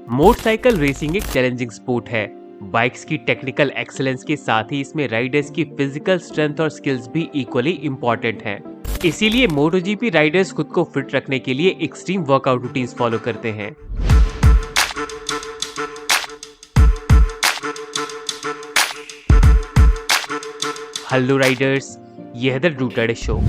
Motorcycle racing एक challenging sport है। Bikes की टेक्निकल एक्सेलेंस के साथ ही इसमें राइडर्स की फिजिकल स्ट्रेंथ और स्किल्स भी इक्वली इम्पोर्टेंट हैं। इसीलिए मोटोजीपी राइडर्स खुद को फिट रखने के लिए एक्सट्रीम वर्कआउट रूटीन्स फॉलो करते हैं। हेलो राइडर्स, ये है द रूटेड शो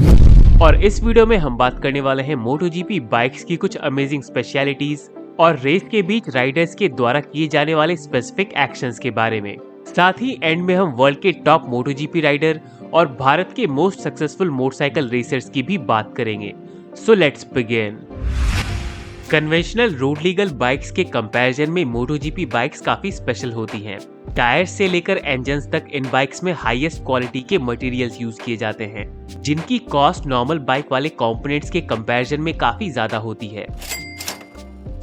और इस वीडियो में हम बात करने वाले हैं मोटोजीपी बाइक्स की कुछ अमेजिंग स्पेशलिटीज और रेस के बीच राइडर्स के द्वारा किए जाने वाले स्पेसिफिक एक्शंस के बारे में। साथ ही एंड में हम वर्ल्ड के टॉप मोटोजीपी राइडर और भारत के मोस्ट सक्सेसफुल मोटरसाइकिल रेसर्स की भी बात करेंगे। So let's begin. Conventional road legal bikes के कंपैरिजन में मोटोजीपी बाइक्स काफी स्पेशल होती हैं। टायर्स से लेकर इंजन्स तक इन बाइक्स में हाईएस्ट क्वालिटी के मटेरियल्स यूज किए जाते हैं, जिनकी कॉस्ट नॉर्मल बाइक वाले कंपोनेंट्स के कंपैरिजन में काफी ज्यादा होती है।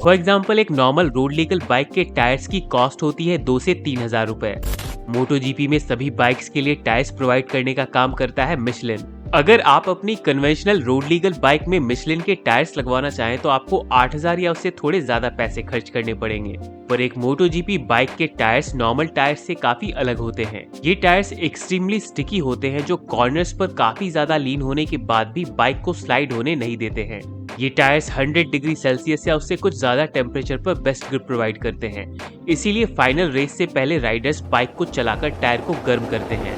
फॉर एग्जाम्पल, एक नॉर्मल रोड लीगल बाइक के टायर्स की कॉस्ट होती है 2 से 3 हजार रुपए। मोटोजीपी में सभी बाइक्स के लिए टायर्स प्रोवाइड करने का काम करता है मिशेलिन। अगर आप अपनी कन्वेंशनल रोड लीगल बाइक में मिशेलिन के टायर्स लगवाना चाहें तो आपको 8000 या उससे थोड़े ज्यादा पैसे खर्च करने पड़ेंगे। पर एक मोटोजीपी बाइक के टायर्स नॉर्मल टायर्स से काफी अलग होते हैं। ये टायर्स एक्सट्रीमली स्टिकी होते हैं, जो कॉर्नर्स पर काफी ज्यादा लीन होने के बाद भी बाइक को स्लाइड होने नहीं देते हैं। ये टायर्स 100 डिग्री सेल्सियस या उससे कुछ ज्यादा टेम्परेचर पर बेस्ट ग्रिप प्रोवाइड करते हैं। इसीलिए फाइनल रेस से पहले राइडर्स बाइक को चलाकर टायर को गर्म करते हैं।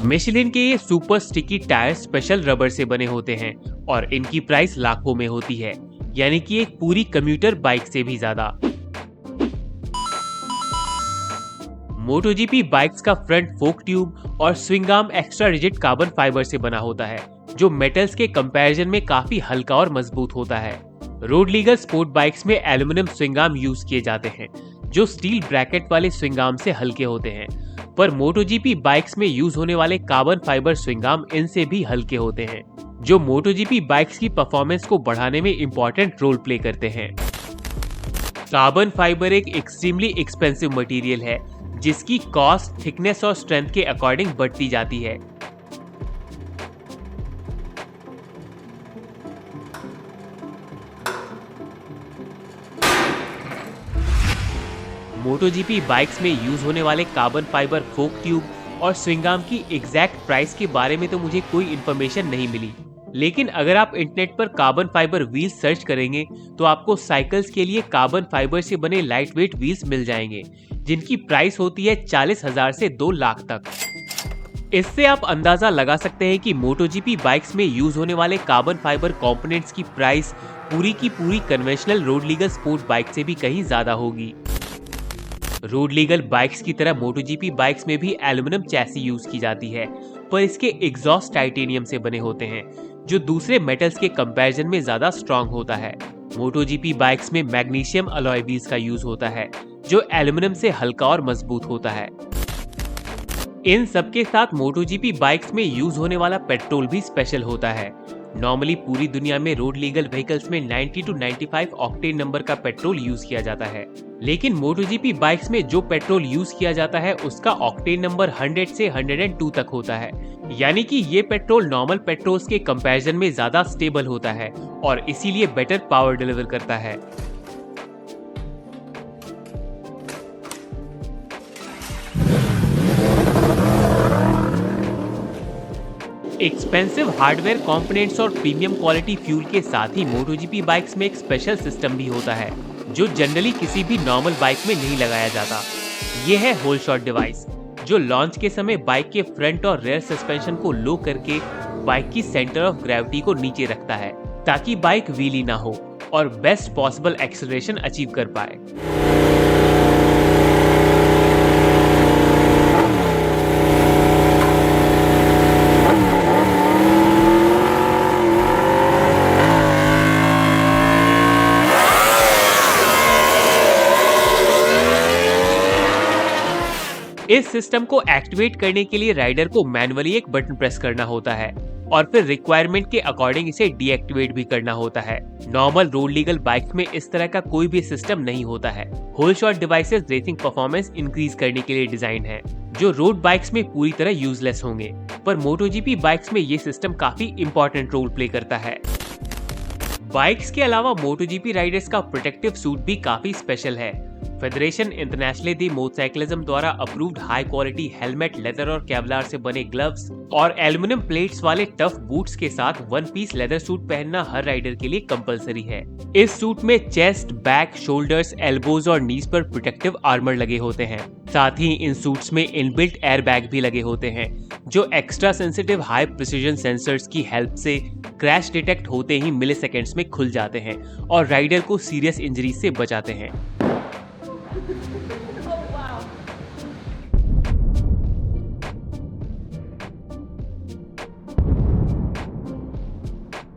मिशेलिन के ये super sticky tyre special rubber से बने होते हैं और इनकी प्राइस लाखों में होती है, यानी कि एक पूरी कम्यूटर बाइक से भी ज्यादा। मोटोजीपी बाइक्स का फ्रंट फोक ट्यूब और swing arm extra rigid carbon fibre से बना होता है, जो मेटल्स के कंपैरिजन में काफी हल्का और मजबूत होता है। रोड लीगल स्पोर्ट बाइक्स में एल्यूमिनियम स्विंग आर्म यूज किए जाते हैं, जो स्टील ब्रैकेट वाले स्विंग आर्म से हल्के होते हैं। पर मोटोजीपी बाइक्स में यूज होने वाले कार्बन फाइबर स्विंग आर्म इनसे भी हल्के होते हैं, जो मोटोजीपी बाइक्स की परफॉर्मेंस को बढ़ाने में इंपॉर्टेंट रोल प्ले करते हैं। कार्बन फाइबर एक एक्सट्रीमली एक्सपेंसिव मटेरियल है, जिसकी कॉस्ट थिकनेस और स्ट्रेंथ के अकॉर्डिंग बढ़ती जाती है। मोटोजीपी बाइक्स में यूज होने वाले कार्बन फाइबर फोक ट्यूब और स्विंग आर्म की एग्जैक्ट प्राइस के बारे में तो मुझे कोई इन्फॉर्मेशन नहीं मिली, लेकिन अगर आप इंटरनेट पर कार्बन फाइबर व्हील्स सर्च करेंगे तो आपको साइकिल्स के लिए कार्बन फाइबर से बने लाइट वेट व्हील्स मिल जाएंगे, जिनकी प्राइस होती है 40,000 से 2 लाख तक। इससे आप अंदाजा लगा सकते हैं कि मोटोजीपी बाइक्स में यूज होने वाले कार्बन फाइबर कंपोनेंट्स की प्राइस पूरी की पूरी conventional road legal sport bike से भी कहीं ज्यादा होगी। रोड लीगल बाइक्स की तरह मोटोजीपी बाइक्स में भी एल्यूमिनियम चैसी यूज की जाती है, पर इसके एग्जॉस्ट टाइटेनियम से बने होते हैं, जो दूसरे मेटल्स के कंपैरिजन में ज्यादा स्ट्रॉन्ग होता है। मोटोजीपी बाइक्स में मैग्नीशियम अलॉय व्हील्स का यूज होता है, जो एल्यूमिनियम से हल्का और मजबूत होता है। इन सब के साथ मोटोजीपी बाइक्स में यूज होने वाला पेट्रोल भी स्पेशल होता है। नॉर्मली पूरी दुनिया में रोड लीगल व्हीकल्स में 90 to 95 ऑक्टेन नंबर का पेट्रोल यूज किया जाता है, लेकिन मोटोजीपी बाइक्स में जो पेट्रोल यूज किया जाता है उसका ऑक्टेन नंबर 100 से 102 तक होता है, यानी कि ये पेट्रोल नॉर्मल पेट्रोल्स के कंपैरिजन में ज्यादा स्टेबल होता है और इसीलिए बेटर पावर डिलीवर करता है। एक्सपेंसिव हार्डवेयर कंपोनेंट्स और प्रीमियम क्वालिटी फ्यूल के साथ ही मोटोजीपी बाइक्स में एक स्पेशल सिस्टम भी होता है, जो जनरली किसी भी नॉर्मल बाइक में नहीं लगाया जाता। ये है होल शॉट डिवाइस, जो लॉन्च के समय बाइक के फ्रंट और रेयर सस्पेंशन को लो करके बाइक की सेंटर ऑफ ग्रेविटी को नीचे रखता है, ताकि बाइक व्हीली ना हो और बेस्ट पॉसिबल एक्सेलरेशन अचीव कर पाए। इस सिस्टम को एक्टिवेट करने के लिए राइडर को मैन्युअली एक बटन प्रेस करना होता है, और फिर रिक्वायरमेंट के अकॉर्डिंग इसे डीएक्टिवेट भी करना होता है। नॉर्मल रोड लीगल बाइक्स में इस तरह का कोई भी सिस्टम नहीं होता है। Hole shot devices racing performance increase करने के लिए डिजाइन है, जो रोड बाइक्स में पूरी तरह यूजलेस होंगे, पर मोटोजीपी बाइक्स में ये सिस्टम काफी इंपॉर्टेंट रोल प्ले करता है। बाइक्स के अलावा मोटोजीपी राइडर्स का प्रोटेक्टिव सूट भी काफी स्पेशल है। फेडरेशन इंटरनेशनल दी मोटरसाइकिलिज्म द्वारा approved high quality helmet, leather और केवलार से बने ग्लव्स और एल्युमिनियम प्लेट्स वाले टफ बूट्स के साथ वन पीस लेदर सूट पहनना हर राइडर के लिए कंपलसरी है। इस सूट में चेस्ट, बैक, शोल्डर्स, एल्बोज और नीज पर प्रोटेक्टिव आर्मर लगे होते हैं। साथ ही इन सूट्स में इनबिल्ट एयर बैग भी लगे होते हैं, जो extra sensitive high precision sensors की हेल्प से क्रैश डिटेक्ट होते ही मिलीसेकंड्स में खुल जाते हैं और राइडर को सीरियस इंजरी से बचाते हैं।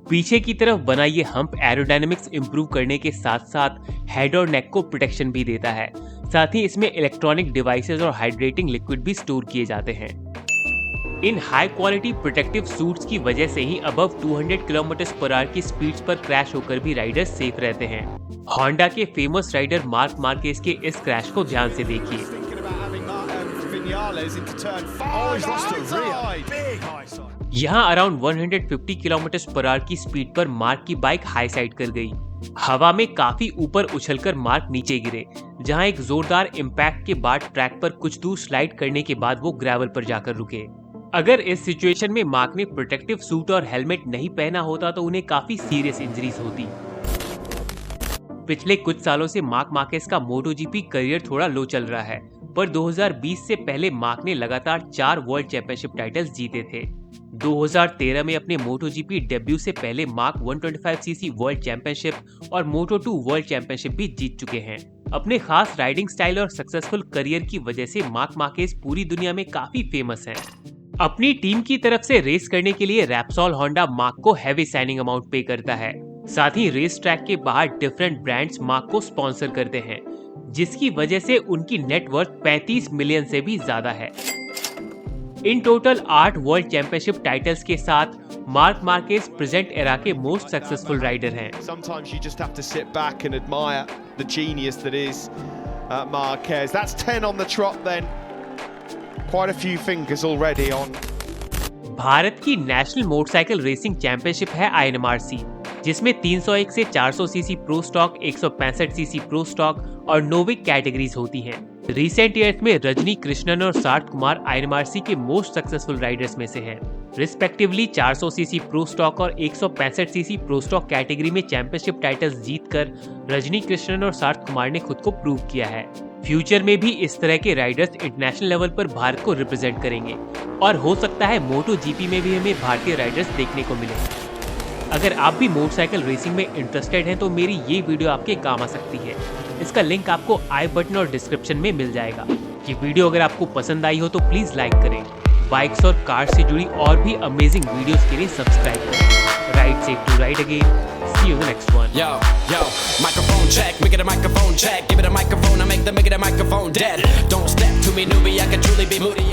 पीछे की तरफ बना ये हम्प एरोडायनेमिक्स इंप्रूव करने के साथ साथ हेड और नेक को प्रोटेक्शन भी देता है। साथ ही इसमें इलेक्ट्रॉनिक डिवाइसेस और हाइड्रेटिंग लिक्विड भी स्टोर किए जाते हैं। इन हाई क्वालिटी प्रोटेक्टिव सूट्स की वजह से ही अबव 200 किलोमीटर/आवर की स्पीड्स पर क्रैश होकर भी राइडर्स सेफ रहते हैं। होंडा के फेमस राइडर मार्क मार्केज के इस क्रैश को ध्यान से देखिए। यहाँ अराउंड 150 किलोमीटर/आवर की स्पीड पर मार्क की बाइक हाई साइड कर गई। हवा में काफी ऊपर उछलकर मार्क नीचे गिरे, जहाँ एक जोरदार इम्पैक्ट के बाद ट्रैक पर कुछ दूर स्लाइड करने के बाद वो ग्रेवल पर जाकर रुके। अगर इस सिचुएशन में मार्क ने प्रोटेक्टिव सूट और हेलमेट नहीं पहना होता तो उन्हें काफी सीरियस इंजरीज होती। पिछले कुछ सालों से मार्क मार्केज का मोटोजीपी करियर थोड़ा लो चल रहा है, पर 2020 से पहले मार्क ने लगातार 4 वर्ल्ड चैंपियनशिप टाइटल्स जीते थे। 2013 में अपने मोटोजीपी डेब्यू से पहले मार्क 125cc वर्ल्ड चैंपियनशिप और मोटो2 वर्ल्ड चैंपियनशिप भी जीत चुके हैं। अपने खास राइडिंग स्टाइल और सक्सेसफुल करियर की वजह से मार्क मार्केज पूरी दुनिया में काफी फेमस हैं। अपनी टीम की तरफ से रेस करने के लिए रैप्सॉल होंडा मार्क को हैवी साइनिंग अमाउंट पे करता है। साथ ही रेस ट्रैक के बाहर डिफरेंट ब्रांड्स मार्क को स्पॉन्सर करते हैं, जिसकी वजह से उनकी नेटवर्थ 35 मिलियन से भी ज्यादा है। In total 8 world championship titles के साथ मार्क मार्केज प्रेजेंट एरा के मोस्ट सक्सेसफुल राइडर हैं। Sometimes you just have to sit back and admire the genius that is Marquez. That's 10 on the trot then. Quite a few fingers already on. Bharat की national motorcycle racing championship है INMRC, जिसमें 301 से 400 CC pro stock, 165 CC pro stock और Novick categories होती हैं। Recent years में रजनी कृष्णन और सार्थ कुमार INMRC के मोस्ट सक्सेसफुल राइडर्स में से हैं। रिस्पेक्टिवली 400 सीसी प्रो स्टॉक और 165 सीसी प्रो स्टॉक कैटेगरी में चैंपियनशिप टाइटल्स जीतकर रजनी कृष्णन और सार्थ कुमार ने खुद को प्रूव किया है। फ्यूचर में भी इस तरह के राइडर्स इंटरनेशनल लेवल पर भारत को रिप्रेजेंट करेंगे और हो सकता है मोटो जीपी में भी हमें भारतीय राइडर्स देखने को मिले। अगर आप भी मोटरसाइकिल रेसिंग में इंटरेस्टेड हैं तो मेरी ये वीडियो आपके काम आ सकती है। इसका लिंक आपको आई बटन और डिस्क्रिप्शन में मिल जाएगा। ये वीडियो अगर आपको पसंद आई हो तो प्लीज लाइक करें। बाइक्स और कार से जुड़ी और भी अमेजिंग वीडियोस के लिए सब्सक्राइब करें। Ride safe to ride again. See you in the next one. Yo, microphone check, make it a microphone check. Give it a microphone, I make the microphone dead. Don't step to me, newbie, I could truly be moody.